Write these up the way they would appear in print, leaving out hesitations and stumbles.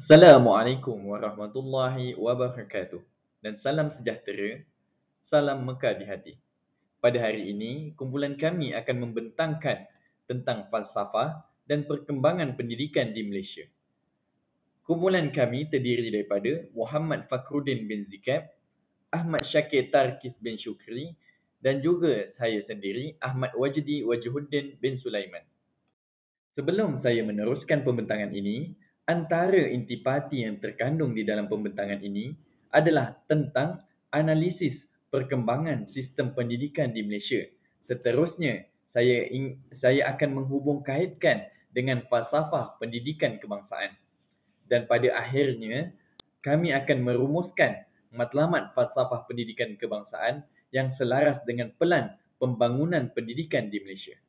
Assalamualaikum warahmatullahi wabarakatuh. Dan salam sejahtera, salam Mekah di hati. Pada hari ini, kumpulan kami akan membentangkan tentang falsafah dan perkembangan pendidikan di Malaysia. Kumpulan kami terdiri daripada Muhammad Fakhruddin bin Zikab, Ahmad Syakir Tarkis bin Syukri dan juga saya sendiri, Ahmad Wajdi Wajihuddin bin Sulaiman. Sebelum saya meneruskan pembentangan ini, antara intipati yang terkandung di dalam pembentangan ini adalah tentang analisis perkembangan sistem pendidikan di Malaysia. Seterusnya, saya akan menghubung kaitkan dengan falsafah pendidikan kebangsaan. Dan pada akhirnya, kami akan merumuskan matlamat falsafah pendidikan kebangsaan yang selaras dengan pelan pembangunan pendidikan di Malaysia.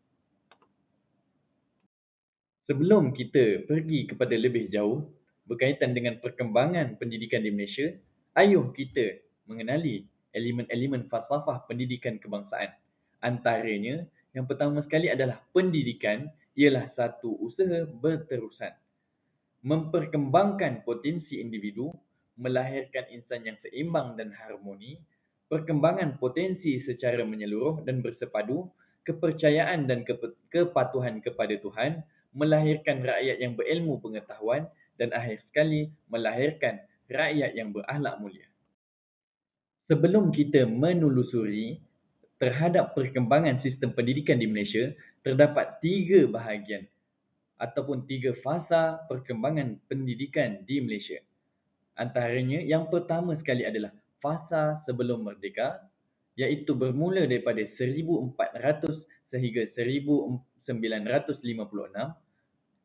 Sebelum kita pergi kepada lebih jauh berkaitan dengan perkembangan pendidikan di Malaysia, ayuh kita mengenali elemen-elemen falsafah pendidikan kebangsaan. Antaranya, yang pertama sekali adalah pendidikan ialah satu usaha berterusan. Memperkembangkan potensi individu, melahirkan insan yang seimbang dan harmoni, perkembangan potensi secara menyeluruh dan bersepadu, kepercayaan dan kepatuhan kepada Tuhan, melahirkan rakyat yang berilmu pengetahuan, dan akhir sekali melahirkan rakyat yang berakhlak mulia. Sebelum kita menelusuri terhadap perkembangan sistem pendidikan di Malaysia, terdapat 3 bahagian ataupun 3 fasa perkembangan pendidikan di Malaysia. Antaranya, yang pertama sekali adalah fasa sebelum merdeka, iaitu bermula daripada 1400 sehingga 1956.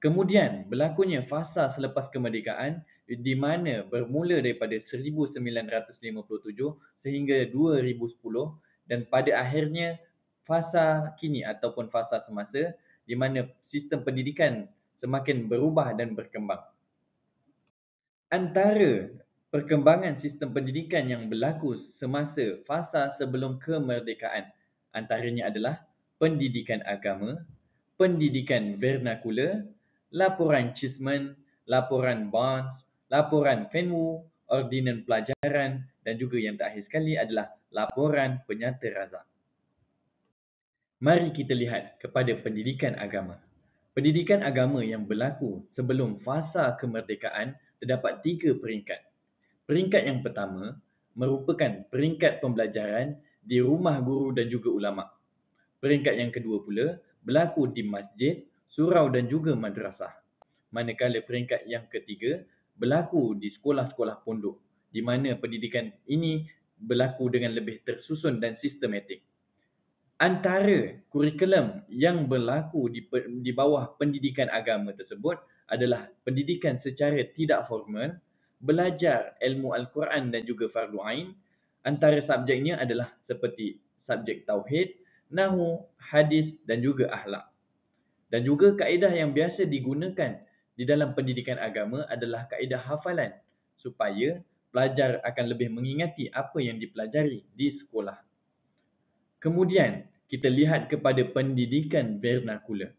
Kemudian berlakunya fasa selepas kemerdekaan di mana bermula daripada 1957 sehingga 2010 dan pada akhirnya fasa kini ataupun fasa semasa di mana sistem pendidikan semakin berubah dan berkembang. Antara perkembangan sistem pendidikan yang berlaku semasa fasa sebelum kemerdekaan antaranya adalah pendidikan agama, pendidikan vernakular, laporan Cheesman, laporan Barnes, laporan Fenwu, ordinan pelajaran dan juga yang terakhir sekali adalah laporan penyata razak. Mari kita lihat kepada pendidikan agama. Pendidikan agama yang berlaku sebelum fasa kemerdekaan terdapat 3 peringkat. Peringkat yang pertama merupakan peringkat pembelajaran di rumah guru dan juga ulama. Peringkat yang kedua pula berlaku di masjid, surau dan juga madrasah. Manakala peringkat yang ketiga berlaku di sekolah-sekolah pondok, di mana pendidikan ini berlaku dengan lebih tersusun dan sistematik. Antara kurikulum yang berlaku di bawah pendidikan agama tersebut adalah pendidikan secara tidak formal, belajar ilmu Al-Quran dan juga fardu ain. Antara subjeknya adalah seperti subjek tauhid, nahwu, hadis dan juga akhlak. Dan juga kaedah yang biasa digunakan di dalam pendidikan agama adalah kaedah hafalan supaya pelajar akan lebih mengingati apa yang dipelajari di sekolah. Kemudian, kita lihat kepada pendidikan vernakular.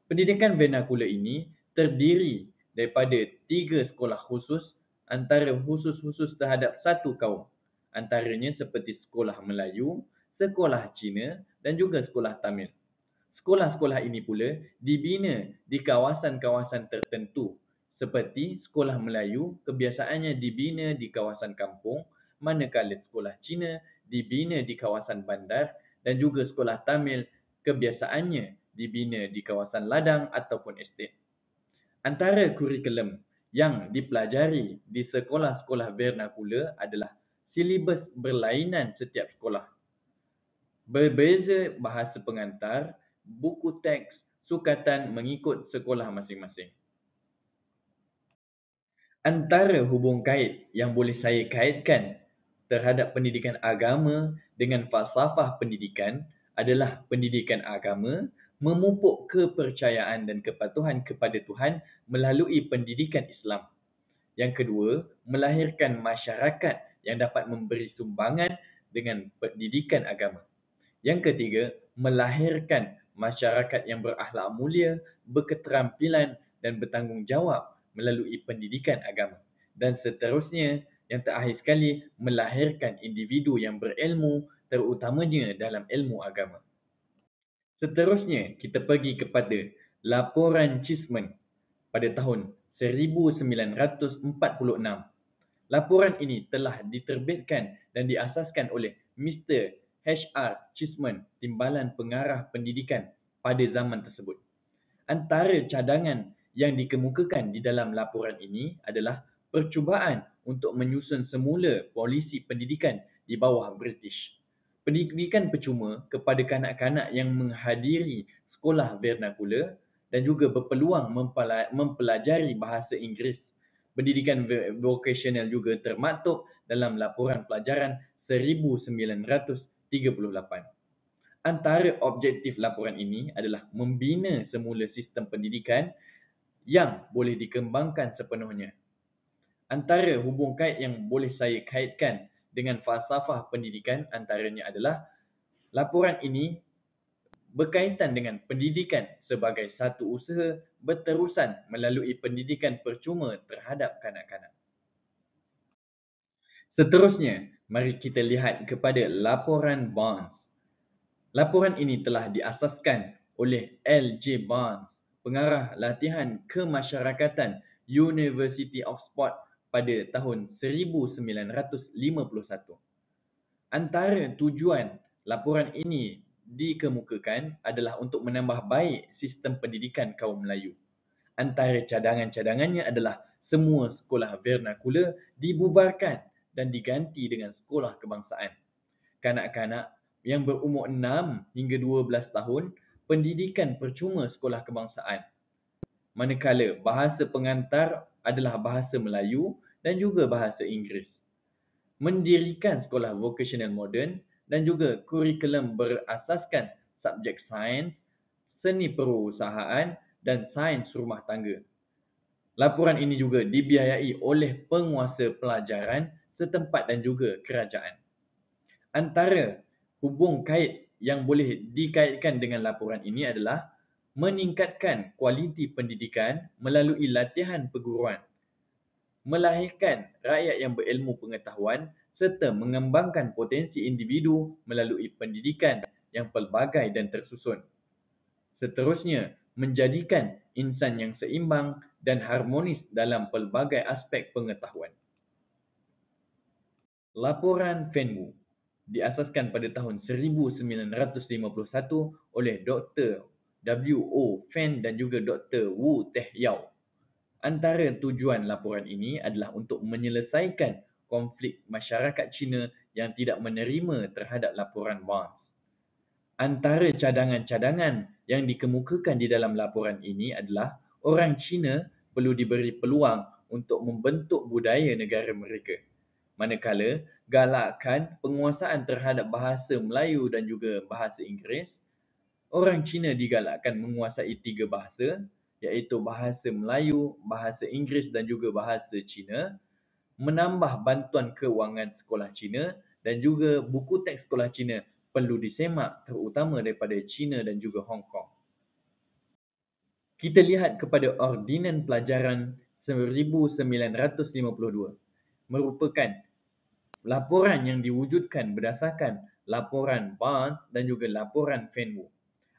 Pendidikan vernakular ini terdiri daripada 3 sekolah khusus antara khusus terhadap satu kaum. Antaranya seperti sekolah Melayu, sekolah Cina dan juga sekolah Tamil. Sekolah-sekolah ini pula dibina di kawasan-kawasan tertentu. Seperti sekolah Melayu kebiasaannya dibina di kawasan kampung, manakala sekolah Cina dibina di kawasan bandar dan juga sekolah Tamil kebiasaannya dibina di kawasan ladang ataupun estet. Antara kurikulum yang dipelajari di sekolah-sekolah vernakular adalah silibus berlainan setiap sekolah. Berbeza bahasa pengantar, buku teks, sukatan mengikut sekolah masing-masing. Antara hubung kait yang boleh saya kaitkan terhadap pendidikan agama dengan falsafah pendidikan adalah pendidikan agama memupuk kepercayaan dan kepatuhan kepada Tuhan melalui pendidikan Islam. Yang kedua, melahirkan masyarakat yang dapat memberi sumbangan dengan pendidikan agama. Yang ketiga, melahirkan masyarakat yang berakhlak mulia, berketerampilan dan bertanggungjawab melalui pendidikan agama. Dan seterusnya, yang terakhir sekali, melahirkan individu yang berilmu, terutamanya dalam ilmu agama. Seterusnya, kita pergi kepada laporan Cheeseman pada tahun 1946. Laporan ini telah diterbitkan dan diasaskan oleh Mr. H.R. Cheeseman, Timbalan Pengarah Pendidikan pada zaman tersebut. Antara cadangan yang dikemukakan di dalam laporan ini adalah percubaan untuk menyusun semula polisi pendidikan di bawah British. Pendidikan percuma kepada kanak-kanak yang menghadiri sekolah vernakular dan juga berpeluang mempelajari bahasa Inggeris. Pendidikan vokasional juga termaktub dalam laporan pelajaran 1938. Antara objektif laporan ini adalah membina semula sistem pendidikan yang boleh dikembangkan sepenuhnya. Antara hubung kait yang boleh saya kaitkan dengan falsafah pendidikan antaranya adalah laporan ini berkaitan dengan pendidikan sebagai satu usaha berterusan melalui pendidikan percuma terhadap kanak-kanak. Seterusnya, mari kita lihat kepada laporan Barnes. Laporan ini telah diasaskan oleh L.J. Barnes, pengarah latihan kemasyarakatan University of Oxford pada tahun 1951. Antara tujuan laporan ini dikemukakan adalah untuk menambah baik sistem pendidikan kaum Melayu. Antara cadangan-cadangannya adalah semua sekolah vernakular dibubarkan dan diganti dengan sekolah kebangsaan. Kanak-kanak yang berumur 6 hingga 12 tahun, pendidikan percuma sekolah kebangsaan. Manakala bahasa pengantar adalah bahasa Melayu dan juga bahasa Inggeris. Mendirikan sekolah vokasional moden dan juga kurikulum berasaskan subjek sains, seni perusahaan dan sains rumah tangga. Laporan ini juga dibiayai oleh penguasa pelajaran setempat dan juga kerajaan. Antara hubung kait yang boleh dikaitkan dengan laporan ini adalah meningkatkan kualiti pendidikan melalui latihan perguruan, melahirkan rakyat yang berilmu pengetahuan serta mengembangkan potensi individu melalui pendidikan yang pelbagai dan tersusun. Seterusnya, menjadikan insan yang seimbang dan harmonis dalam pelbagai aspek pengetahuan. Laporan Fenwu diasaskan pada tahun 1951 oleh Dr. W.O. Fen dan juga Dr. Wu Teh Yao. Antara tujuan laporan ini adalah untuk menyelesaikan konflik masyarakat Cina yang tidak menerima terhadap laporan Barnes. Antara cadangan-cadangan yang dikemukakan di dalam laporan ini adalah orang Cina perlu diberi peluang untuk membentuk budaya negara mereka. Manakala galakkan penguasaan terhadap bahasa Melayu dan juga bahasa Inggeris, orang Cina digalakkan menguasai 3 bahasa, iaitu bahasa Melayu, bahasa Inggeris dan juga bahasa Cina, menambah bantuan kewangan sekolah Cina dan juga buku teks sekolah Cina perlu disemak terutama daripada China dan juga Hong Kong. Kita lihat kepada Ordinan Pelajaran 1952, merupakan laporan yang diwujudkan berdasarkan laporan Barnes dan juga laporan Fenwu.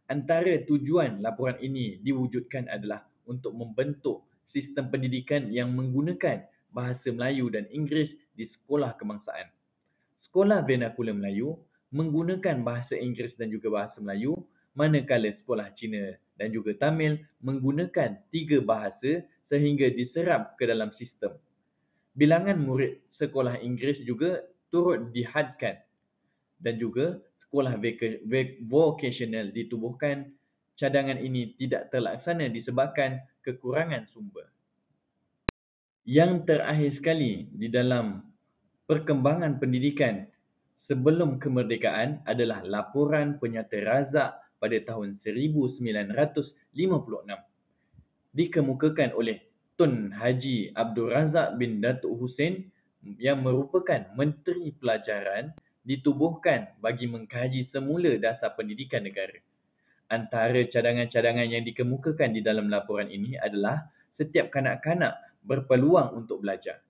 Antara tujuan laporan ini diwujudkan adalah untuk membentuk sistem pendidikan yang menggunakan bahasa Melayu dan Inggeris di sekolah kebangsaan. Sekolah vernakular Melayu menggunakan bahasa Inggeris dan juga bahasa Melayu, manakala sekolah Cina dan juga Tamil menggunakan 3 bahasa sehingga diserap ke dalam sistem. Bilangan murid sekolah Inggeris juga turut dihadkan dan juga sekolah vokasional ditubuhkan. Cadangan ini tidak terlaksana disebabkan kekurangan sumber. Yang terakhir sekali di dalam perkembangan pendidikan sebelum kemerdekaan adalah laporan Penyata Razak pada tahun 1956. Dikemukakan oleh Tun Haji Abdul Razak bin Datuk Hussein yang merupakan Menteri Pelajaran ditubuhkan bagi mengkaji semula dasar pendidikan negara. Antara cadangan-cadangan yang dikemukakan di dalam laporan ini adalah setiap kanak-kanak berpeluang untuk belajar.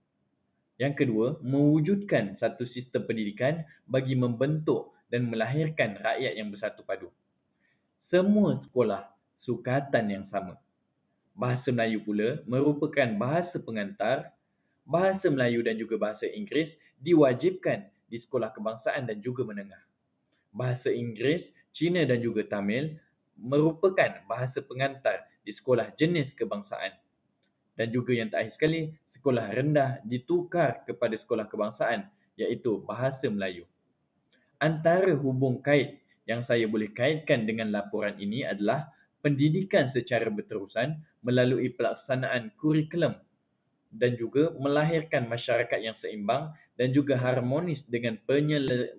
Yang kedua, mewujudkan satu sistem pendidikan bagi membentuk dan melahirkan rakyat yang bersatu padu. Semua sekolah sukatan yang sama. Bahasa Melayu pula merupakan bahasa pengantar. Bahasa Melayu dan juga bahasa Inggeris diwajibkan di sekolah kebangsaan dan juga menengah. Bahasa Inggeris, Cina dan juga Tamil merupakan bahasa pengantar di sekolah jenis kebangsaan. Dan juga yang terakhir sekali, sekolah rendah ditukar kepada sekolah kebangsaan, iaitu bahasa Melayu. Antara hubung kait yang saya boleh kaitkan dengan laporan ini adalah pendidikan secara berterusan melalui pelaksanaan kurikulum dan juga melahirkan masyarakat yang seimbang dan juga harmonis dengan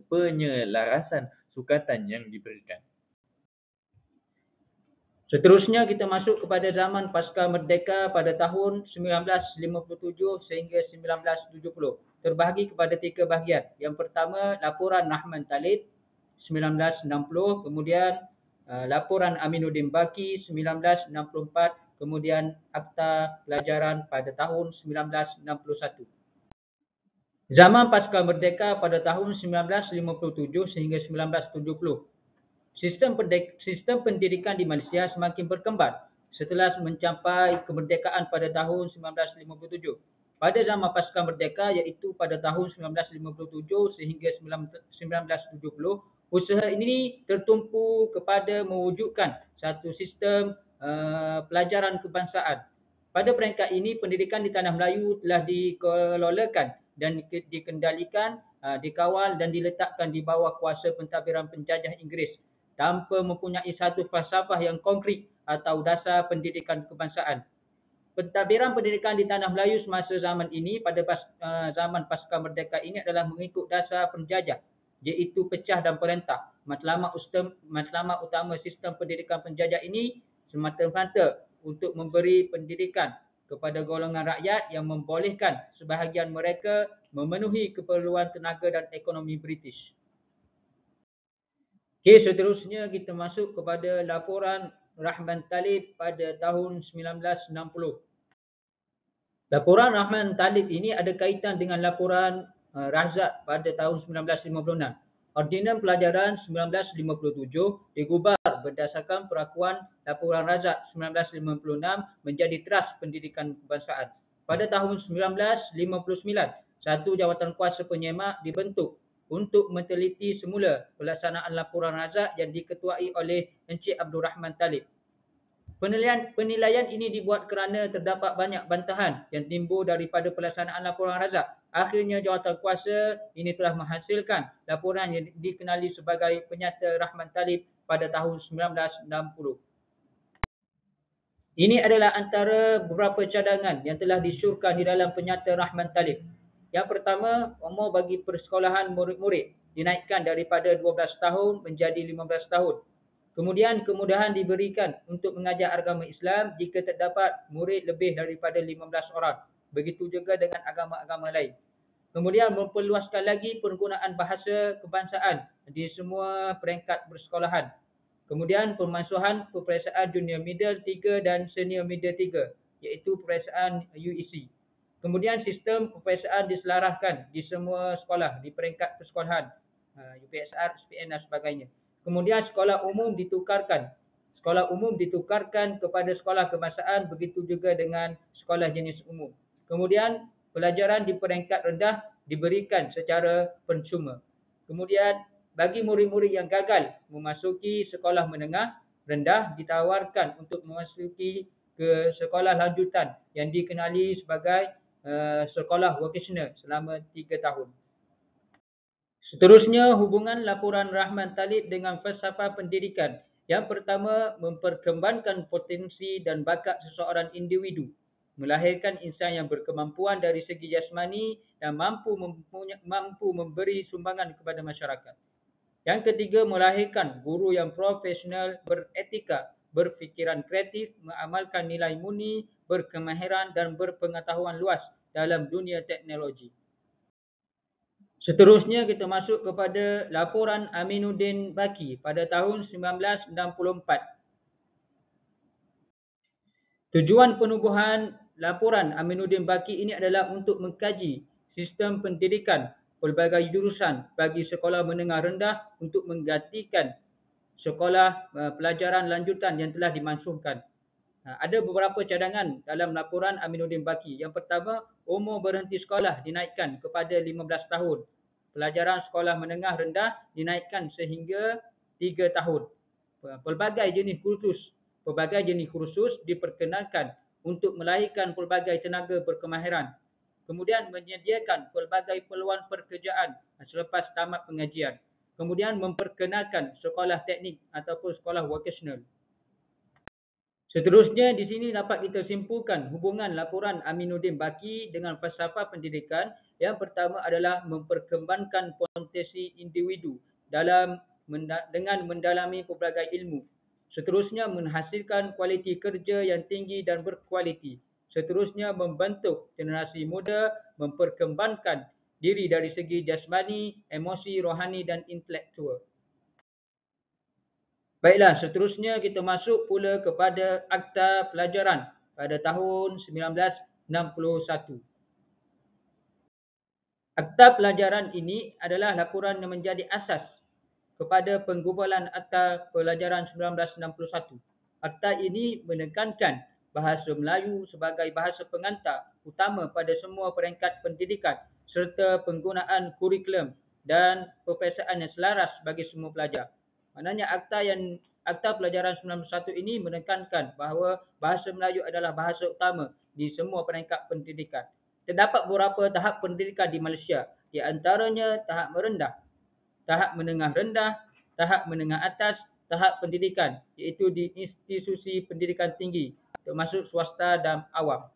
penyelarasan sukatan yang diberikan. Seterusnya kita masuk kepada zaman pasca merdeka pada tahun 1957 sehingga 1970. Terbahagi kepada 3 bahagian. Yang pertama, laporan Rahman Talib 1960, kemudian laporan Aminuddin Baki 1964, kemudian Akta Pelajaran pada tahun 1961. Zaman pasca merdeka pada tahun 1957 sehingga 1970. Sistem pendidikan di Malaysia semakin berkembang setelah mencapai kemerdekaan pada tahun 1957. Pada zaman pasca merdeka iaitu pada tahun 1957 sehingga 1970, usaha ini tertumpu kepada mewujudkan satu sistem pelajaran kebangsaan. Pada peringkat ini, pendidikan di Tanah Melayu telah dikelolakan dan dikendalikan, dikawal dan diletakkan di bawah kuasa pentadbiran penjajah Inggeris, tanpa mempunyai satu falsafah yang konkret atau dasar pendidikan kebangsaan. Pentadbiran pendidikan di Tanah Melayu semasa zaman ini pada zaman pasca merdeka ini adalah mengikut dasar penjajah, iaitu pecah dan perintah. Matlamat utama sistem pendidikan penjajah ini semata-mata untuk memberi pendidikan kepada golongan rakyat yang membolehkan sebahagian mereka memenuhi keperluan tenaga dan ekonomi British. Okey, seterusnya kita masuk kepada laporan Rahman Talib pada tahun 1960. Laporan Rahman Talib ini ada kaitan dengan laporan Razak pada tahun 1956. Ordinan Pelajaran 1957 digubal berdasarkan perakuan laporan Razak 1956 menjadi Teras Pendidikan Kebangsaan. Pada tahun 1959, satu jawatan kuasa penyemak dibentuk untuk meneliti semula pelaksanaan laporan Razak yang diketuai oleh Encik Abdul Rahman Talib. Penilaian ini dibuat kerana terdapat banyak bantahan yang timbul daripada pelaksanaan laporan Razak. Akhirnya jawatan kuasa ini telah menghasilkan laporan yang dikenali sebagai Penyata Rahman Talib pada tahun 1960. Ini adalah antara beberapa cadangan yang telah disyorkan di dalam Penyata Rahman Talib. Yang pertama, umur bagi persekolahan murid-murid dinaikkan daripada 12 tahun menjadi 15 tahun. Kemudian kemudahan diberikan untuk mengajar agama Islam jika terdapat murid lebih daripada 15 orang. Begitu juga dengan agama-agama lain. Kemudian memperluaskan lagi penggunaan bahasa kebangsaan di semua peringkat persekolahan. Kemudian pemansuhan peperiksaan Junior Middle 3 dan Senior Middle 3, iaitu peperiksaan UEC. Kemudian sistem peperiksaan diselaraskan di semua sekolah di peringkat persekolahan, UPSR, SPN dan sebagainya. Kemudian sekolah umum ditukarkan. Sekolah umum ditukarkan kepada sekolah kebangsaan, begitu juga dengan sekolah jenis umum. Kemudian pelajaran di peringkat rendah diberikan secara percuma. Kemudian bagi murid-murid yang gagal memasuki sekolah menengah rendah ditawarkan untuk memasuki ke sekolah lanjutan yang dikenali sebagai sekolah vocational selama 3 tahun. Seterusnya, hubungan laporan Rahman Talib dengan falsafah pendidikan. Yang pertama, memperkembangkan potensi dan bakat seseorang individu, melahirkan insan yang berkemampuan dari segi jasmani dan mampu memberi sumbangan kepada masyarakat. Yang ketiga, melahirkan guru yang profesional, beretika, berfikiran kreatif, mengamalkan nilai murni, berkemahiran dan berpengetahuan luas dalam dunia teknologi. Seterusnya kita masuk kepada laporan Aminuddin Baki pada tahun 1964. Tujuan penubuhan laporan Aminuddin Baki ini adalah untuk mengkaji sistem pendidikan pelbagai jurusan bagi sekolah menengah rendah untuk menggantikan sekolah pelajaran lanjutan yang telah dimansuhkan. Ada beberapa cadangan dalam laporan Aminuddin Baki. Yang pertama, umur berhenti sekolah dinaikkan kepada 15 tahun. Pelajaran sekolah menengah rendah dinaikkan sehingga 3 tahun. Pelbagai jenis kursus diperkenalkan untuk melahirkan pelbagai tenaga berkemahiran. Kemudian menyediakan pelbagai peluang pekerjaan selepas tamat pengajian. Kemudian memperkenalkan sekolah teknik ataupun sekolah vocational. Seterusnya di sini dapat kita simpulkan hubungan laporan Aminuddin Baki dengan falsafah pendidikan. Yang pertama adalah memperkembangkan potensi individu dengan mendalami pelbagai ilmu. Seterusnya menghasilkan kualiti kerja yang tinggi dan berkualiti. Seterusnya membentuk generasi muda, memperkembangkan diri dari segi jasmani, emosi, rohani dan intelektual. Baiklah, seterusnya kita masuk pula kepada Akta Pelajaran pada tahun 1961. Akta Pelajaran ini adalah laporan yang menjadi asas kepada penggubalan Akta Pelajaran 1961. Akta ini menekankan bahasa Melayu sebagai bahasa pengantar utama pada semua peringkat pendidikan serta penggunaan kurikulum dan peperiksaan yang selaras bagi semua pelajar. Maknanya Akta Pelajaran 1991 ini menekankan bahawa bahasa Melayu adalah bahasa utama di semua peringkat pendidikan. Terdapat beberapa tahap pendidikan di Malaysia, di antaranya tahap merendah, tahap menengah rendah, tahap menengah atas, tahap pendidikan, iaitu di institusi pendidikan tinggi, termasuk swasta dan awam.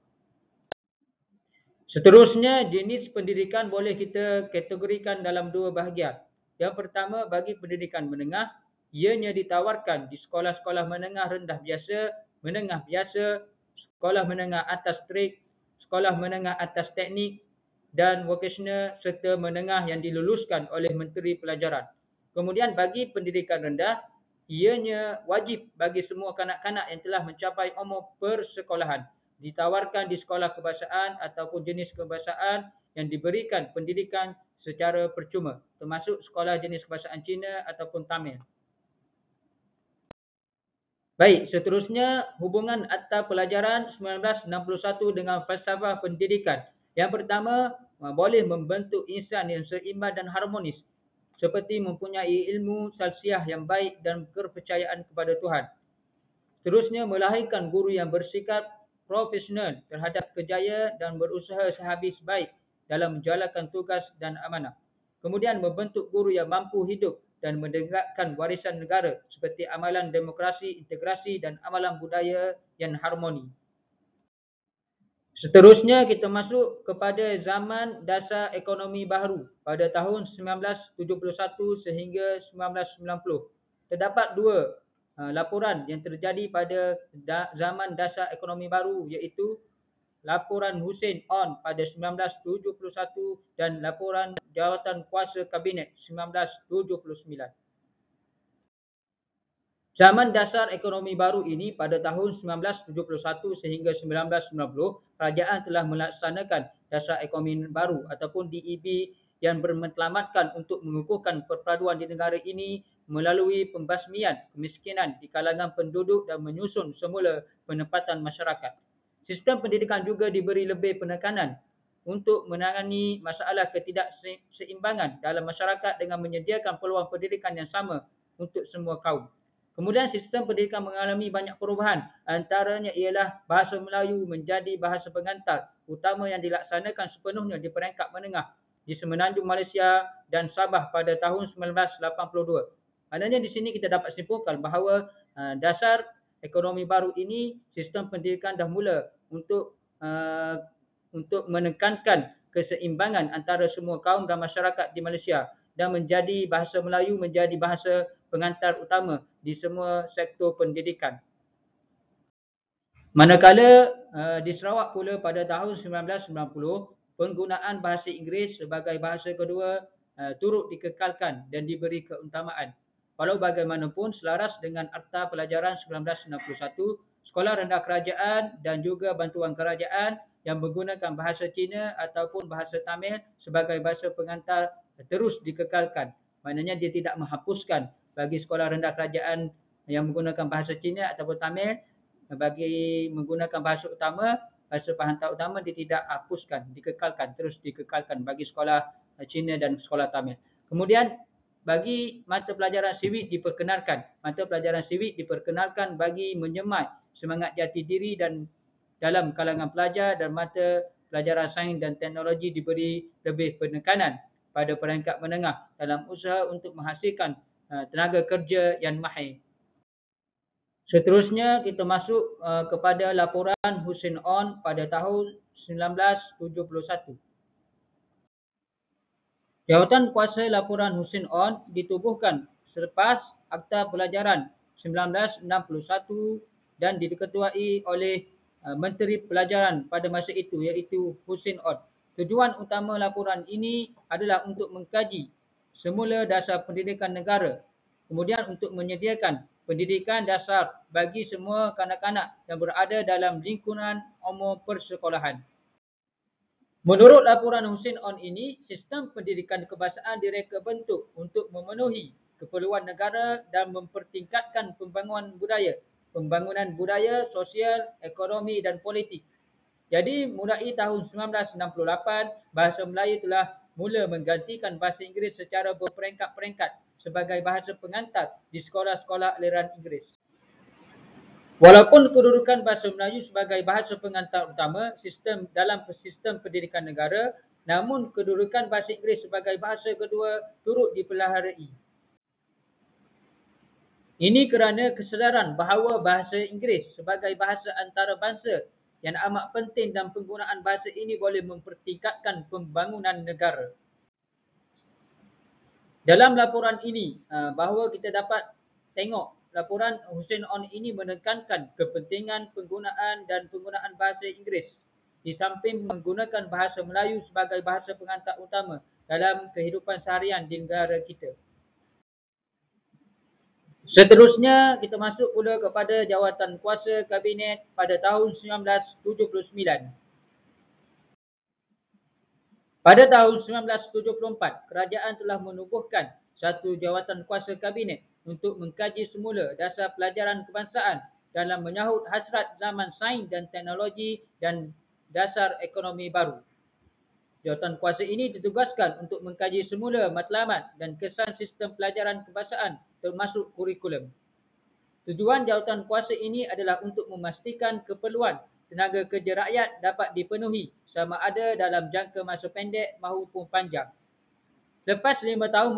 Seterusnya, jenis pendidikan boleh kita kategorikan dalam dua bahagian. Yang pertama, bagi pendidikan menengah, ianya ditawarkan di sekolah-sekolah menengah rendah biasa, menengah biasa, sekolah menengah atas trik, sekolah menengah atas teknik dan vocational serta menengah yang diluluskan oleh Menteri Pelajaran. Kemudian bagi pendidikan rendah, ianya wajib bagi semua kanak-kanak yang telah mencapai umur persekolahan. Ditawarkan di sekolah kebangsaan ataupun jenis kebangsaan yang diberikan pendidikan secara percuma, termasuk sekolah jenis kebangsaan Cina ataupun Tamil. Baik, seterusnya hubungan Akta Pelajaran 1961 dengan falsafah pendidikan. Yang pertama, boleh membentuk insan yang seimbang dan harmonis, seperti mempunyai ilmu salsiah yang baik dan kepercayaan kepada Tuhan. Seterusnya, melahirkan guru yang bersikap profesional terhadap kerjaya dan berusaha sehabis baik dalam menjalankan tugas dan amanah. Kemudian, membentuk guru yang mampu hidup dan menegakkan warisan negara seperti amalan demokrasi, integrasi dan amalan budaya yang harmoni. Seterusnya kita masuk kepada zaman dasar ekonomi baharu pada tahun 1971 sehingga 1990. Terdapat dua laporan yang terjadi pada zaman dasar ekonomi baru, iaitu laporan Hussein On pada 1971 dan laporan Jawatan Kuasa Kabinet 1979. Zaman dasar ekonomi baru ini pada tahun 1971 sehingga 1990, kerajaan telah melaksanakan dasar ekonomi baru ataupun DEB yang bermatlamatkan untuk mengukuhkan perpaduan di negara ini melalui pembasmian kemiskinan di kalangan penduduk dan menyusun semula penempatan masyarakat. Sistem pendidikan juga diberi lebih penekanan untuk menangani masalah ketidakseimbangan dalam masyarakat dengan menyediakan peluang pendidikan yang sama untuk semua kaum. Kemudian sistem pendidikan mengalami banyak perubahan. Antaranya ialah bahasa Melayu menjadi bahasa pengantar utama yang dilaksanakan sepenuhnya di peringkat menengah di Semenanjung Malaysia dan Sabah pada tahun 1982. Maknanya di sini kita dapat simpulkan bahawa dasar ekonomi baru ini, sistem pendidikan dah mula untuk menekankan keseimbangan antara semua kaum dan masyarakat di Malaysia dan menjadi bahasa Melayu menjadi bahasa pengantar utama di semua sektor pendidikan. Manakala di Sarawak pula pada tahun 1990, penggunaan bahasa Inggeris sebagai bahasa kedua turut dikekalkan dan diberi keutamaan. Walau bagaimanapun, selaras dengan Akta Pelajaran 1961, sekolah rendah kerajaan dan juga bantuan kerajaan yang menggunakan bahasa Cina ataupun bahasa Tamil sebagai bahasa pengantar terus dikekalkan. Maknanya dia tidak menghapuskan bagi sekolah rendah kerajaan yang menggunakan bahasa Cina ataupun Tamil, bagi menggunakan bahasa utama, bahasa penghantar utama dia tidak hapuskan, dikekalkan, terus dikekalkan bagi sekolah Cina dan sekolah Tamil. Kemudian bagi mata pelajaran civic diperkenalkan. Mata pelajaran civic diperkenalkan bagi menyemai semangat jati diri dan dalam kalangan pelajar, dan mata pelajaran sains dan teknologi diberi lebih penekanan pada peringkat menengah dalam usaha untuk menghasilkan tenaga kerja yang mahir. Seterusnya kita masuk kepada laporan Hussein On pada tahun 1971. Jawatan kuasa laporan Hussein On ditubuhkan selepas Akta Pelajaran 1961 dan diketuai oleh Menteri Pelajaran pada masa itu, iaitu Hussein On. Tujuan utama laporan ini adalah untuk mengkaji semula dasar pendidikan negara, kemudian untuk menyediakan pendidikan dasar bagi semua kanak-kanak yang berada dalam lingkungan umum persekolahan. Menurut laporan Hussein On ini, sistem pendidikan kebangsaan direka bentuk untuk memenuhi keperluan negara dan mempertingkatkan pembangunan budaya, sosial, ekonomi dan politik. Jadi, mulai tahun 1968, bahasa Melayu telah mula menggantikan bahasa Inggeris secara berperingkat-peringkat sebagai bahasa pengantar di sekolah-sekolah aliran Inggeris. Walaupun kedudukan bahasa Melayu sebagai bahasa pengantar utama dalam sistem pendidikan negara, namun kedudukan bahasa Inggeris sebagai bahasa kedua turut dipeliharakan. Ini kerana kesedaran bahawa bahasa Inggeris sebagai bahasa antarabangsa yang amat penting dan penggunaan bahasa ini boleh mempertingkatkan pembangunan negara. Dalam laporan ini, bahawa kita dapat tengok laporan Hussein On ini menekankan kepentingan penggunaan bahasa Inggeris di samping menggunakan bahasa Melayu sebagai bahasa pengantar utama dalam kehidupan seharian di negara kita. Seterusnya, kita masuk pula kepada jawatan kuasa Kabinet pada tahun 1979. Pada tahun 1974, kerajaan telah menubuhkan satu jawatan kuasa Kabinet untuk mengkaji semula dasar pelajaran kebangsaan dalam menyahut hasrat zaman sains dan teknologi dan dasar ekonomi baru. Jawatan kuasa ini ditugaskan untuk mengkaji semula matlamat dan kesan sistem pelajaran kebangsaan termasuk kurikulum. Tujuan jawatan kuasa ini adalah untuk memastikan keperluan tenaga kerja rakyat dapat dipenuhi sama ada dalam jangka masa pendek maupun panjang. Lepas 5 tahun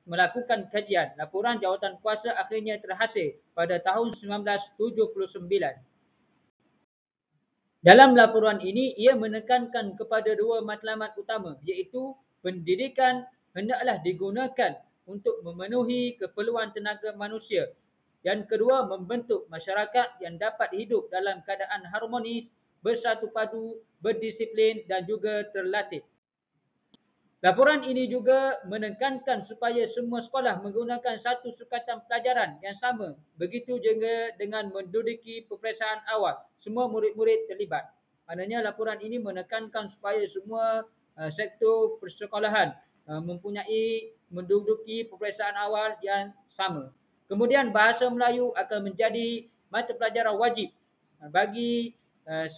melakukan kajian, laporan jawatan kuasa akhirnya terhasil pada tahun 1979. Dalam laporan ini, ia menekankan kepada dua matlamat utama, iaitu pendidikan hendaklah digunakan untuk memenuhi keperluan tenaga manusia. Yang kedua, membentuk masyarakat yang dapat hidup dalam keadaan harmonis, bersatu padu, berdisiplin dan juga terlatih. Laporan ini juga menekankan supaya semua sekolah menggunakan satu sukatan pelajaran yang sama. Begitu juga dengan menduduki peperiksaan awal. Semua murid-murid terlibat. Maknanya laporan ini menekankan supaya semua sektor persekolahan menduduki peperiksaan awal yang sama. Kemudian bahasa Melayu akan menjadi mata pelajaran wajib bagi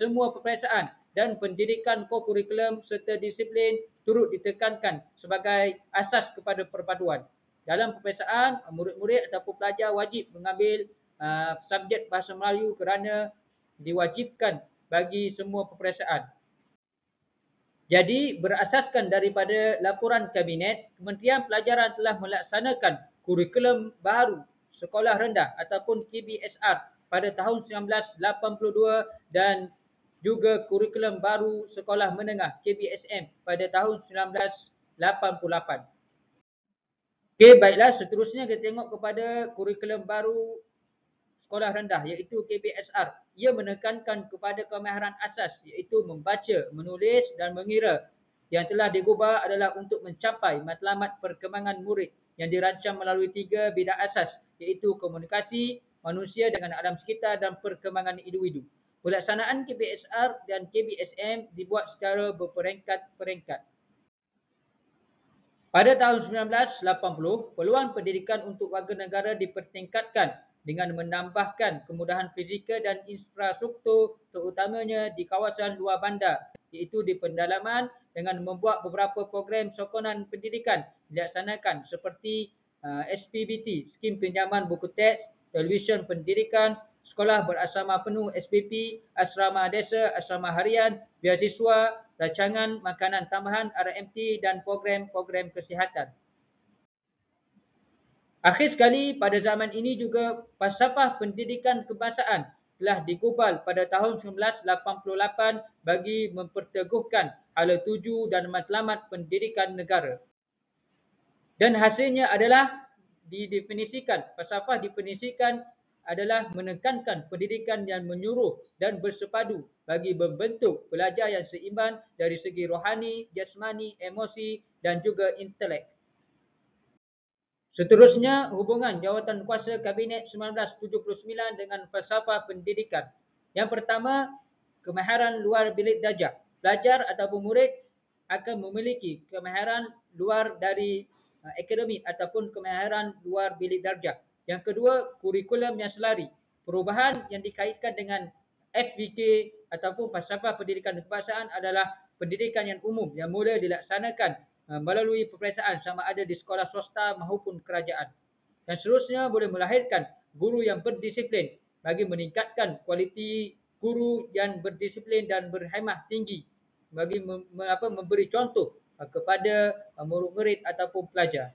semua peperiksaan, dan pendidikan kurikulum serta disiplin turut ditekankan sebagai asas kepada perpaduan. Dalam peperiksaan, murid-murid ataupun pelajar wajib mengambil subjek bahasa Melayu kerana diwajibkan bagi semua peperiksaan. Jadi, berasaskan daripada laporan Kabinet, Kementerian Pelajaran telah melaksanakan kurikulum baru sekolah rendah ataupun KBSR pada tahun 1982 dan juga kurikulum baru sekolah menengah KBSM pada tahun 1988. Okey, baiklah, seterusnya kita tengok kepada kurikulum baru sekolah rendah, iaitu KBSR. Ia menekankan kepada kemahiran asas, iaitu membaca, menulis dan mengira. Yang telah digubah adalah untuk mencapai matlamat perkembangan murid yang dirancang melalui 3 bidang asas, iaitu komunikasi, manusia dengan alam sekitar dan perkembangan individu. Pelaksanaan KBSR dan KBSM dibuat secara berperingkat-peringkat. Pada tahun 1980, peluang pendidikan untuk warga negara dipertingkatkan dengan menambahkan kemudahan fizikal dan infrastruktur terutamanya di kawasan luar bandar, iaitu di pendalaman dengan membuat beberapa program sokongan pendidikan dilaksanakan seperti SPBT, Skim Pinjaman Buku Teks, Televisyen Pendidikan, Sekolah Berasrama Penuh SPP, Asrama Desa, Asrama Harian, Beasiswa, rancangan makanan tambahan RMT dan program-program kesihatan. Akhir sekali, pada zaman ini juga Falsafah Pendidikan Kebangsaan telah digubal pada tahun 1988 bagi memperteguhkan hala tuju dan matlamat pendidikan negara. Dan hasilnya adalah falsafah didefinisikan adalah menekankan pendidikan yang menyuruh dan bersepadu bagi membentuk pelajar yang seimbang dari segi rohani, jasmani, emosi dan juga intelek. Seterusnya, hubungan jawatan kuasa Kabinet 1979 dengan falsafah pendidikan. Yang pertama, kemahiran luar bilik darjah. Pelajar ataupun murid akan memiliki kemahiran luar dari akademik ataupun kemahiran luar bilik darjah. Yang kedua, kurikulum yang selari. Perubahan yang dikaitkan dengan FBK ataupun falsafah pendidikan kebangsaan adalah pendidikan yang umum yang mula dilaksanakan melalui peperiksaan sama ada di sekolah swasta maupun kerajaan. Dan seterusnya boleh melahirkan guru yang berdisiplin bagi meningkatkan kualiti guru yang berdisiplin dan berhemah tinggi bagi memberi contoh kepada murid-murid ataupun pelajar.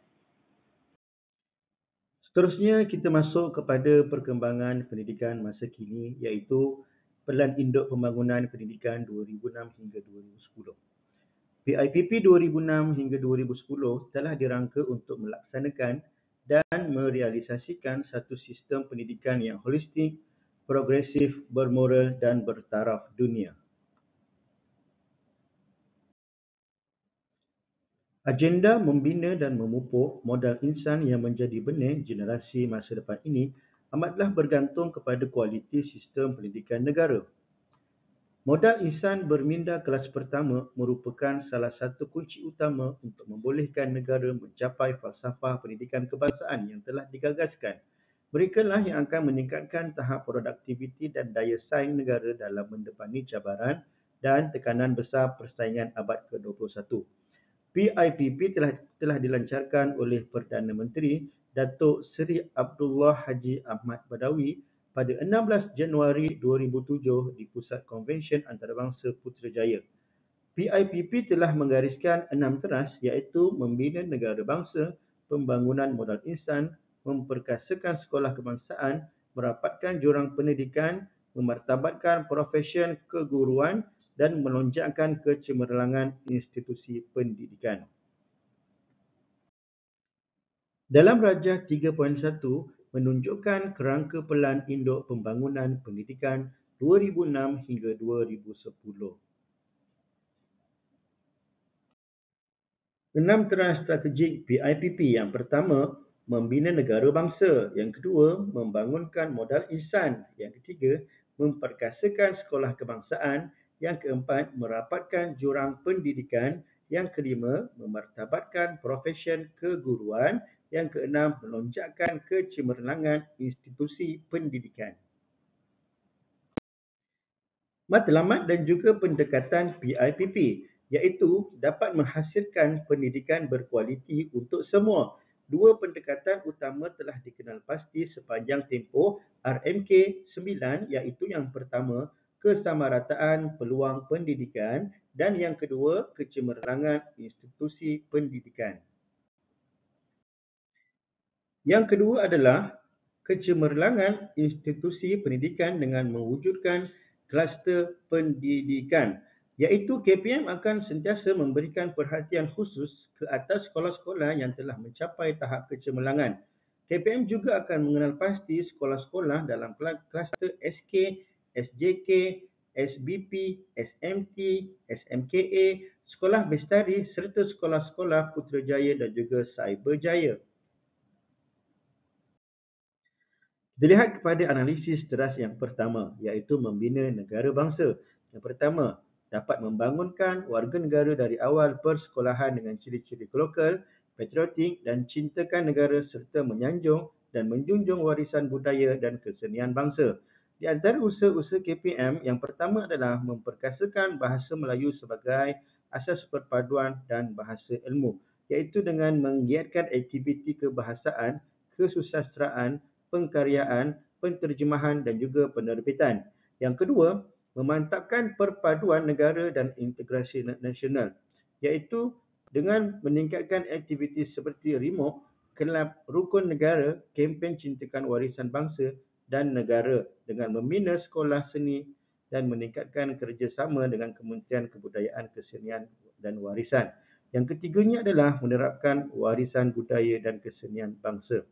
Seterusnya kita masuk kepada perkembangan pendidikan masa kini iaitu Pelan Induk Pembangunan Pendidikan 2006 hingga 2010. PIPP 2006 hingga 2010 telah dirangka untuk melaksanakan dan merealisasikan satu sistem pendidikan yang holistik, progresif, bermoral dan bertaraf dunia. Agenda membina dan memupuk modal insan yang menjadi benih generasi masa depan ini amatlah bergantung kepada kualiti sistem pendidikan negara. Modal insan berminda kelas pertama merupakan salah satu kunci utama untuk membolehkan negara mencapai falsafah pendidikan kebangsaan yang telah digagaskan. Mereka lah yang akan meningkatkan tahap produktiviti dan daya saing negara dalam mendepani cabaran dan tekanan besar persaingan abad ke-21. PIPP telah dilancarkan oleh Perdana Menteri Datuk Seri Abdullah Haji Ahmad Badawi pada 16 Januari 2007 di Pusat Konvensyen Antarabangsa Putrajaya. PIPP telah menggariskan 6 teras iaitu membina negara bangsa, pembangunan modal insan, memperkasakan sekolah kebangsaan, merapatkan jurang pendidikan, memartabatkan profesyen keguruan dan melonjakkan kecemerlangan institusi pendidikan. Dalam Rajah 3.1 menunjukkan kerangka Pelan Induk Pembangunan Pendidikan 2006 hingga 2010. 6 teras strategik PIPP. Yang pertama, membina negara bangsa. Yang kedua, membangunkan modal insan. Yang ketiga, memperkasakan sekolah kebangsaan. Yang keempat, merapatkan jurang pendidikan. Yang kelima, memartabatkan profesyen keguruan. Yang keenam, melonjakkan kecemerlangan institusi pendidikan. Matlamat dan juga pendekatan PIPP iaitu dapat menghasilkan pendidikan berkualiti untuk semua. Dua pendekatan utama telah dikenal pasti sepanjang tempoh RMK 9 iaitu yang pertama, kesamarataan peluang pendidikan dan yang kedua, kecemerlangan institusi pendidikan. Yang kedua adalah kecemerlangan institusi pendidikan dengan mewujudkan kluster pendidikan, iaitu KPM akan sentiasa memberikan perhatian khusus ke atas sekolah-sekolah yang telah mencapai tahap kecemerlangan. KPM juga akan mengenal pasti sekolah-sekolah dalam kluster SK, SJK, SBP, SMT, SMKA, Sekolah Bestari serta sekolah-sekolah Putrajaya dan juga Cyberjaya. Dilihat kepada analisis teras yang pertama, iaitu membina negara bangsa. Yang pertama, dapat membangunkan warga negara dari awal persekolahan dengan ciri-ciri lokal, patriotik dan cintakan negara serta menyanjung dan menjunjung warisan budaya dan kesenian bangsa. Di antara usaha-usaha KPM, yang pertama adalah memperkasakan bahasa Melayu sebagai asas perpaduan dan bahasa ilmu, iaitu dengan menggiatkan aktiviti kebahasaan, kesusasteraan, pengkaryaan, penterjemahan dan juga penerbitan. Yang kedua, memantapkan perpaduan negara dan integrasi nasional, iaitu dengan meningkatkan aktiviti seperti RIMOK, Kelab Rukun Negara, kempen cintakan warisan bangsa dan negara dengan membina sekolah seni dan meningkatkan kerjasama dengan Kementerian Kebudayaan, Kesenian dan Warisan. Yang ketiganya adalah menerapkan warisan budaya dan kesenian bangsa.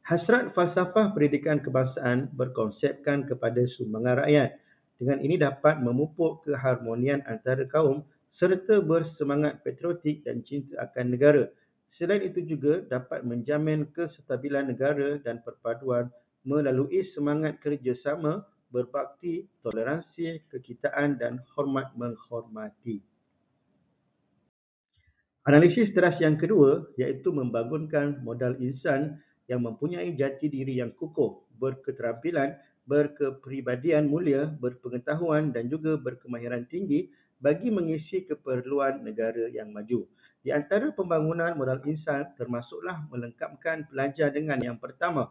Hasrat falsafah pendidikan kebangsaan berkonsepkan kepada sumbangan rakyat. Dengan ini dapat memupuk keharmonian antara kaum serta bersemangat patriotik dan cinta akan negara. Selain itu juga dapat menjamin kestabilan negara dan perpaduan melalui semangat kerjasama, berbakti, toleransi, kekitaan dan hormat menghormati. Analisis teras yang kedua iaitu membangunkan modal insan yang mempunyai jati diri yang kukuh, berketerampilan, berkepribadian mulia, berpengetahuan dan juga berkemahiran tinggi bagi mengisi keperluan negara yang maju. Di antara pembangunan modal insan termasuklah melengkapkan pelajar dengan yang pertama,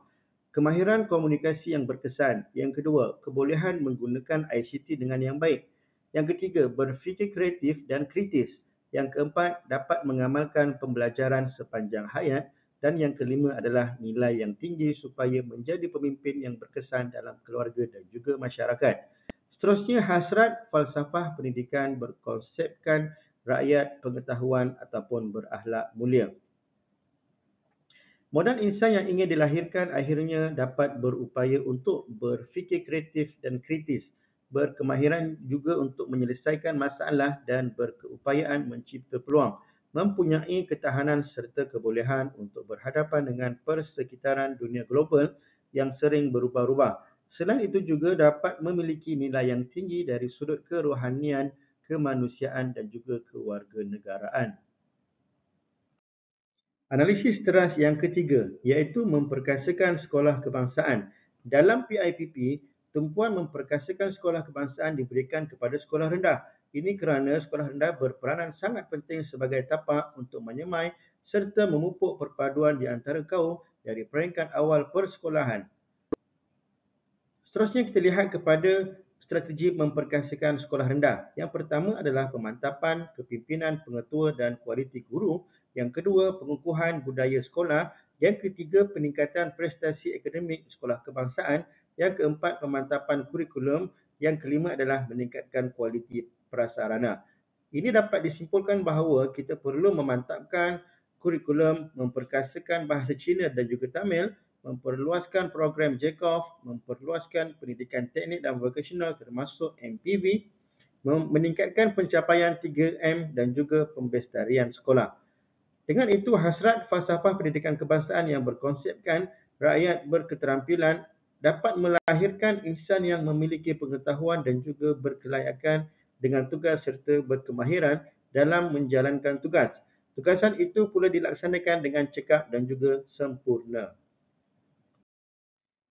kemahiran komunikasi yang berkesan. Yang kedua, kebolehan menggunakan ICT dengan yang baik. Yang ketiga, berfikir kreatif dan kritis. Yang keempat, dapat mengamalkan pembelajaran sepanjang hayat. Dan yang kelima adalah nilai yang tinggi supaya menjadi pemimpin yang berkesan dalam keluarga dan juga masyarakat. Seterusnya, hasrat falsafah pendidikan berkonsepkan rakyat pengetahuan ataupun berakhlak mulia. Modal insan yang ingin dilahirkan akhirnya dapat berupaya untuk berfikir kreatif dan kritis, berkemahiran juga untuk menyelesaikan masalah dan berkeupayaan mencipta peluang, mempunyai ketahanan serta kebolehan untuk berhadapan dengan persekitaran dunia global yang sering berubah-ubah. Selain itu juga dapat memiliki nilai yang tinggi dari sudut kerohanian, kemanusiaan dan juga kewarganegaraan. Analisis teras yang ketiga iaitu memperkasakan sekolah kebangsaan. Dalam PIPP, tumpuan memperkasakan sekolah kebangsaan diberikan kepada sekolah rendah. Ini kerana sekolah rendah berperanan sangat penting sebagai tapak untuk menyemai serta memupuk perpaduan di antara kaum dari peringkat awal persekolahan. Seterusnya kita lihat kepada strategi memperkasakan sekolah rendah. Yang pertama adalah pemantapan kepimpinan pengetua dan kualiti guru. Yang kedua, pengukuhan budaya sekolah. Yang ketiga, peningkatan prestasi akademik sekolah kebangsaan. Yang keempat, pemantapan kurikulum. Yang kelima adalah meningkatkan kualiti prasarana. Ini dapat disimpulkan bahawa kita perlu memantapkan kurikulum, memperkasakan bahasa Cina dan juga Tamil, memperluaskan program JCOF, memperluaskan pendidikan teknik dan vokasional termasuk MPV, meningkatkan pencapaian 3M dan juga pembestarian sekolah. Dengan itu, hasrat falsafah pendidikan kebangsaan yang berkonsepkan rakyat berketerampilan dapat melahirkan insan yang memiliki pengetahuan dan juga berkelayakan dengan tugas serta berkemahiran dalam menjalankan tugas. Tugasan itu pula dilaksanakan dengan cekap dan juga sempurna.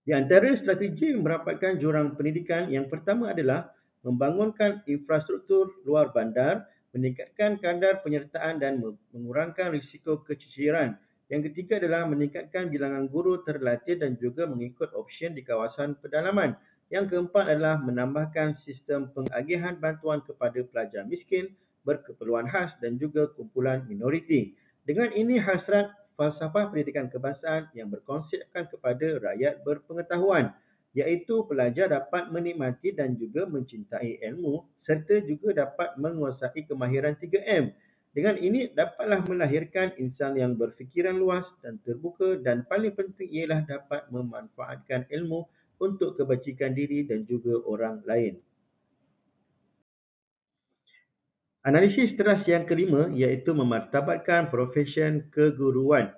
Di antara strategi merapatkan jurang pendidikan, yang pertama adalah membangunkan infrastruktur luar bandar, meningkatkan kadar penyertaan dan mengurangkan risiko keciciran. Yang ketiga adalah meningkatkan bilangan guru terlatih dan juga mengikut option di kawasan pedalaman. Yang keempat adalah menambahkan sistem pengagihan bantuan kepada pelajar miskin, berkeperluan khas dan juga kumpulan minoriti. Dengan ini, hasrat falsafah pendidikan kebangsaan yang berkonsepkan kepada rakyat berpengetahuan, iaitu pelajar dapat menikmati dan juga mencintai ilmu serta juga dapat menguasai kemahiran 3M. Dengan ini dapatlah melahirkan insan yang berfikiran luas dan terbuka dan paling penting ialah dapat memanfaatkan ilmu untuk kebajikan diri dan juga orang lain. Analisis teras yang kelima iaitu memartabatkan profesion keguruan.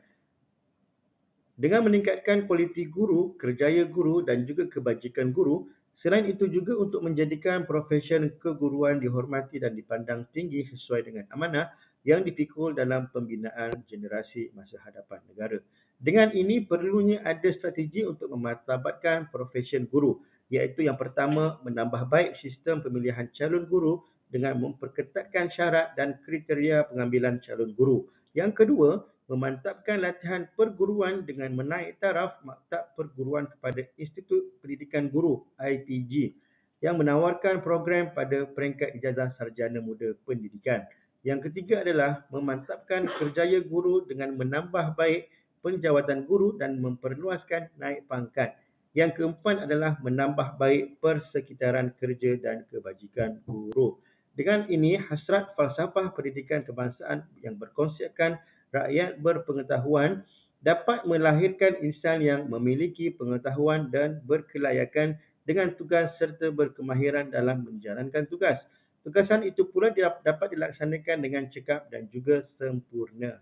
Dengan meningkatkan kualiti guru, kerjaya guru dan juga kebajikan guru, selain itu juga untuk menjadikan profesion keguruan dihormati dan dipandang tinggi sesuai dengan amanah yang dipikul dalam pembinaan generasi masa hadapan negara. Dengan ini perlunya ada strategi untuk memartabatkan profesion guru, iaitu yang pertama menambah baik sistem pemilihan calon guru dengan memperketatkan syarat dan kriteria pengambilan calon guru. Yang kedua, memantapkan latihan perguruan dengan menaik taraf maktab perguruan kepada Institut Pendidikan Guru IPG yang menawarkan program pada peringkat ijazah sarjana muda pendidikan. Yang ketiga adalah memantapkan kerjaya guru dengan menambah baik penjawatan guru dan memperluaskan naik pangkat. Yang keempat adalah menambah baik persekitaran kerja dan kebajikan guru. Dengan ini, hasrat falsafah pendidikan kebangsaan yang berkonsepkan rakyat berpengetahuan dapat melahirkan insan yang memiliki pengetahuan dan berkelayakan dengan tugas serta berkemahiran dalam menjalankan tugas. Tugasan itu pula dapat dilaksanakan dengan cekap dan juga sempurna.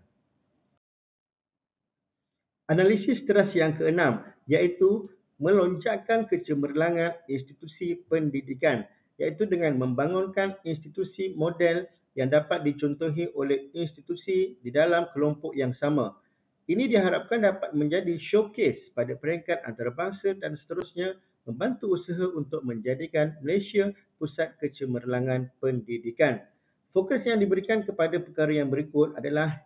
Analisis teras yang keenam, iaitu melonjakkan kecemerlangan institusi pendidikan, iaitu dengan membangunkan institusi model yang dapat dicontohi oleh institusi di dalam kelompok yang sama. Ini diharapkan dapat menjadi showcase pada peringkat antarabangsa dan seterusnya membantu usaha untuk menjadikan Malaysia pusat kecemerlangan pendidikan. Fokus yang diberikan kepada perkara yang berikut adalah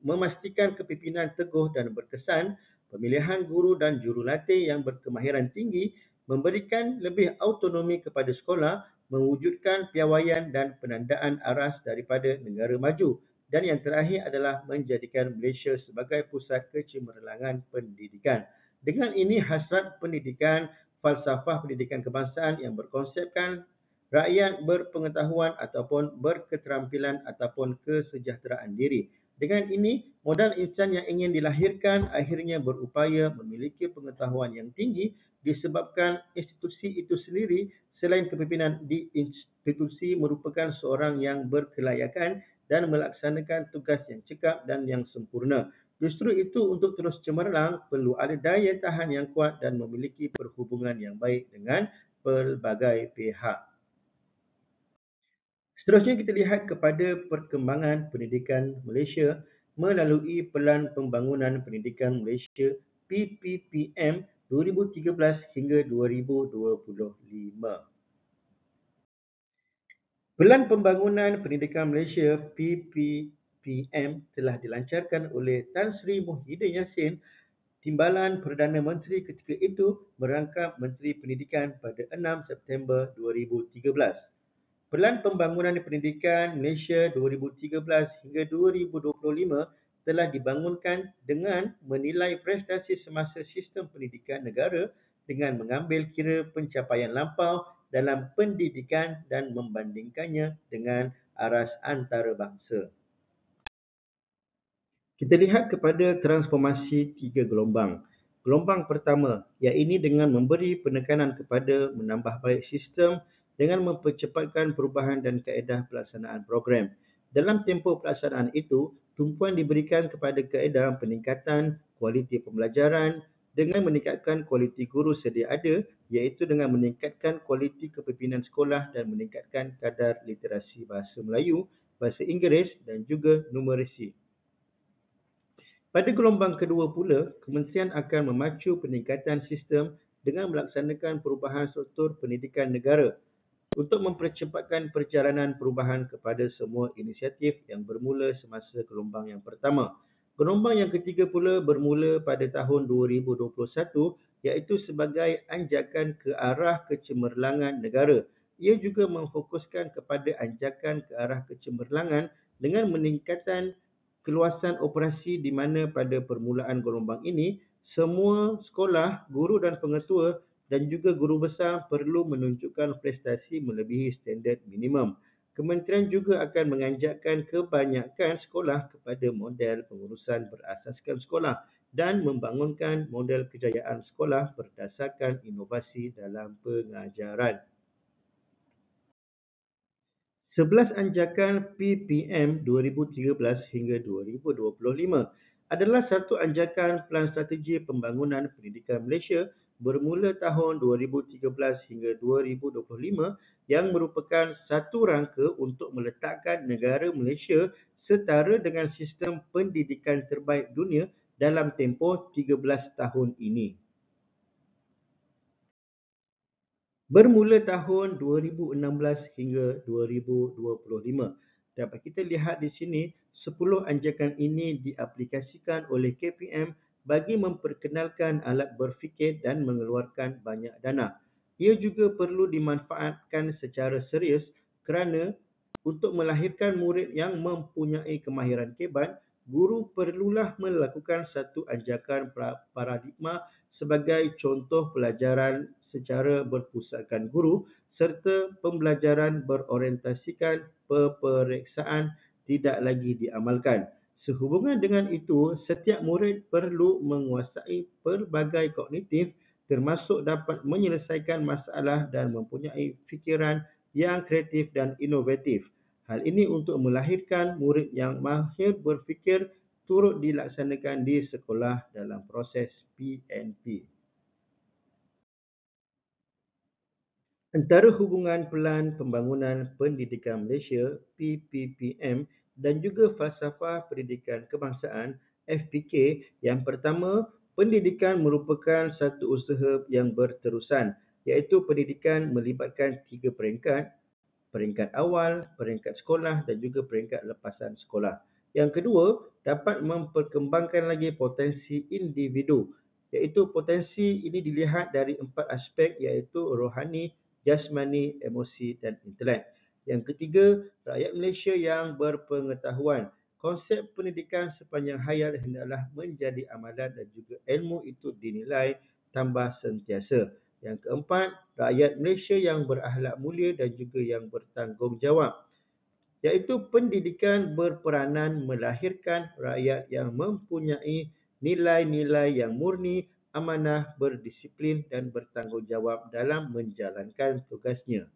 memastikan kepimpinan teguh dan berkesan, pemilihan guru dan jurulatih yang berkemahiran tinggi, memberikan lebih autonomi kepada sekolah, mewujudkan piawaian dan penandaan aras daripada negara maju. Dan yang terakhir adalah menjadikan Malaysia sebagai pusat kecemerlangan pendidikan. Dengan ini hasrat pendidikan, falsafah pendidikan kebangsaan yang berkonsepkan rakyat berpengetahuan ataupun berketerampilan ataupun kesejahteraan diri. Dengan ini, modal insan yang ingin dilahirkan akhirnya berupaya memiliki pengetahuan yang tinggi disebabkan institusi itu sendiri selain kepimpinan di institusi merupakan seorang yang berkelayakan dan melaksanakan tugas yang cekap dan yang sempurna. Justru itu untuk terus cemerlang perlu ada daya tahan yang kuat dan memiliki perhubungan yang baik dengan pelbagai pihak. Seterusnya kita lihat kepada perkembangan pendidikan Malaysia melalui Pelan Pembangunan Pendidikan Malaysia PPPM 2013 hingga 2025. Pelan Pembangunan Pendidikan Malaysia PPPM telah dilancarkan oleh Tan Sri Muhyiddin Yassin, Timbalan Perdana Menteri ketika itu merangkap Menteri Pendidikan pada 6 September 2013. Pelan Pembangunan Pendidikan Malaysia 2013 hingga 2025 telah dibangunkan dengan menilai prestasi semasa sistem pendidikan negara dengan mengambil kira pencapaian lampau dalam pendidikan dan membandingkannya dengan aras antarabangsa. Kita lihat kepada transformasi 3 gelombang. Gelombang pertama, iaitu dengan memberi penekanan kepada menambah baik sistem dengan mempercepatkan perubahan dan kaedah pelaksanaan program. Dalam tempoh pelaksanaan itu, tumpuan diberikan kepada kaedah peningkatan kualiti pembelajaran dengan meningkatkan kualiti guru sedia ada, iaitu dengan meningkatkan kualiti kepimpinan sekolah dan meningkatkan kadar literasi bahasa Melayu, bahasa Inggeris dan juga numerasi. Pada gelombang kedua pula, kementerian akan memacu peningkatan sistem dengan melaksanakan perubahan struktur pendidikan negara untuk mempercepatkan perjalanan perubahan kepada semua inisiatif yang bermula semasa gelombang yang pertama. Gelombang yang ketiga pula bermula pada tahun 2021 iaitu sebagai anjakan ke arah kecemerlangan negara. Ia juga memfokuskan kepada anjakan ke arah kecemerlangan dengan meningkatkan keluasan operasi di mana pada permulaan gelombang ini, semua sekolah, guru dan pengetua dan juga guru besar perlu menunjukkan prestasi melebihi standard minimum. Kementerian juga akan menganjakkan kebanyakan sekolah kepada model pengurusan berasaskan sekolah dan membangunkan model kejayaan sekolah berdasarkan inovasi dalam pengajaran. 11 anjakan PPM 2013 hingga 2025. adalah satu anjakan pelan strategi pembangunan pendidikan Malaysia bermula tahun 2013 hingga 2025 yang merupakan satu rangka untuk meletakkan negara Malaysia setara dengan sistem pendidikan terbaik dunia dalam tempoh 13 tahun ini. Bermula tahun 2016 hingga 2025. Dapat kita lihat di sini, 10 anjakan ini diaplikasikan oleh KPM bagi memperkenalkan alat berfikir dan mengeluarkan banyak dana. Ia juga perlu dimanfaatkan secara serius kerana untuk melahirkan murid yang mempunyai kemahiran kebat, guru perlulah melakukan satu anjakan paradigma sebagai contoh pelajaran secara berpusatkan guru serta pembelajaran berorientasikan peperiksaan tidak lagi diamalkan. Sehubungan dengan itu, setiap murid perlu menguasai pelbagai kognitif termasuk dapat menyelesaikan masalah dan mempunyai fikiran yang kreatif dan inovatif. Hal ini untuk melahirkan murid yang mahir berfikir turut dilaksanakan di sekolah dalam proses PNP. Antara hubungan Pelan Pembangunan Pendidikan Malaysia (PPPM) dan juga Falsafah Pendidikan Kebangsaan (FPK), yang pertama, pendidikan merupakan satu usaha yang berterusan, iaitu pendidikan melibatkan 3 peringkat: peringkat awal, peringkat sekolah dan juga peringkat lepasan sekolah. Yang kedua, dapat memperkembangkan lagi potensi individu, iaitu potensi ini dilihat dari 4 aspek iaitu rohani, jasmani, emosi dan intelek. Yang ketiga, rakyat Malaysia yang berpengetahuan. Konsep pendidikan sepanjang hayat hendaklah menjadi amalan dan juga ilmu itu dinilai tambah sentiasa. Yang keempat, rakyat Malaysia yang berakhlak mulia dan juga yang bertanggungjawab, iaitu pendidikan berperanan melahirkan rakyat yang mempunyai nilai-nilai yang murni, amanah, berdisiplin dan bertanggungjawab dalam menjalankan tugasnya.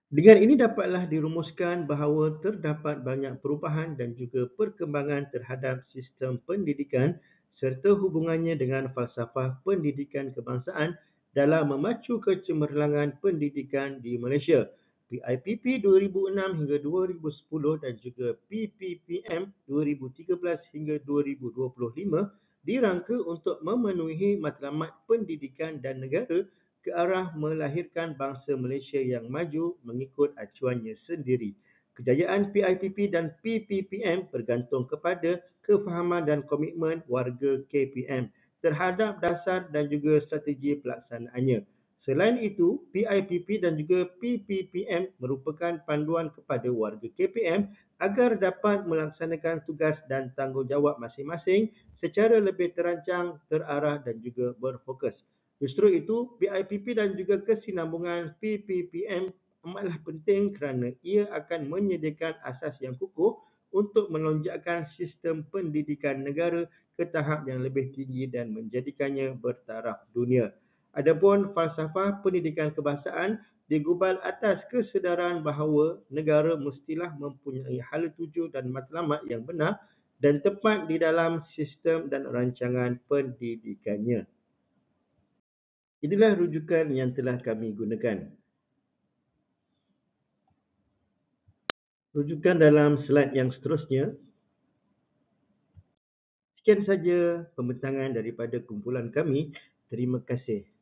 Dengan ini dapatlah dirumuskan bahawa terdapat banyak perubahan dan juga perkembangan terhadap sistem pendidikan serta hubungannya dengan falsafah pendidikan kebangsaan dalam memacu kecemerlangan pendidikan di Malaysia. PIPP 2006 hingga 2010 dan juga PPPM 2013 hingga 2025 dirangka untuk memenuhi matlamat pendidikan dan negara ke arah melahirkan bangsa Malaysia yang maju mengikut acuannya sendiri. Kejayaan PIPP dan PPPM bergantung kepada kefahaman dan komitmen warga KPM terhadap dasar dan juga strategi pelaksanaannya. Selain itu, PIPP dan juga PPPM merupakan panduan kepada warga KPM agar dapat melaksanakan tugas dan tanggungjawab masing-masing secara lebih terancang, terarah dan juga berfokus. Justru itu, PIPP dan juga kesinambungan PPPM amatlah penting kerana ia akan menyediakan asas yang kukuh untuk melonjakkan sistem pendidikan negara ke tahap yang lebih tinggi dan menjadikannya bertaraf dunia. Adapun falsafah pendidikan kebangsaan digubal atas kesedaran bahawa negara mestilah mempunyai hala tuju dan matlamat yang benar dan tepat di dalam sistem dan rancangan pendidikannya. Inilah rujukan yang telah kami gunakan. Rujukan dalam slide yang seterusnya. Sekian saja pembentangan daripada kumpulan kami. Terima kasih.